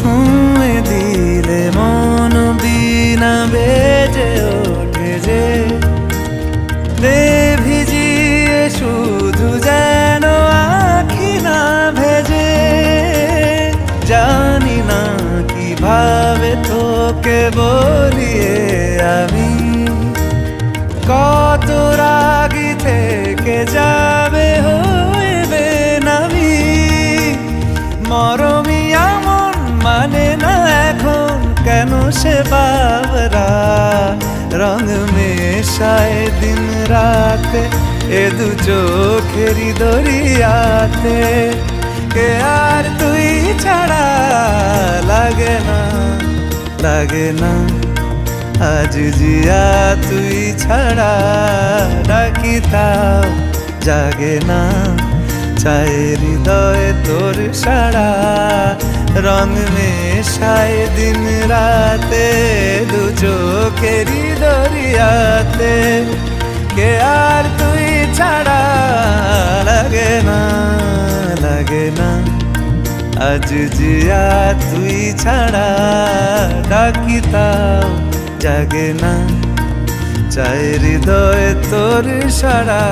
ছুঁয়ে দিলে মন বিনা বেজে ওঠে যে দে ভিজিয়ে শুধু যেন আখি না ভেজে। জানি না কিভাবে তোকে বলিয়ে আমি কত রাগি থেকে যাবে হইবে নামি। মরমি এমন মানে না এখন কেন সে বাবরা রং মেশায় দিন রাতে এ দু চোখেরই দরিয়াতে। কে আর তুই ছাড়া লাগে না লাগে না আজ জিয়া তুই ছাড়া ডাকি তাও জাগে না। চায় হৃদয় তোর সারা রং মেশায় দিন রাতে দু চোখেরই দরিয়াতে। কে আর তুই ছাড়া লাগে না লাগে না আজ জিয়া তুই ছাড়া ডাকি তাও জাগে না। চায় হৃদয় তোর সারা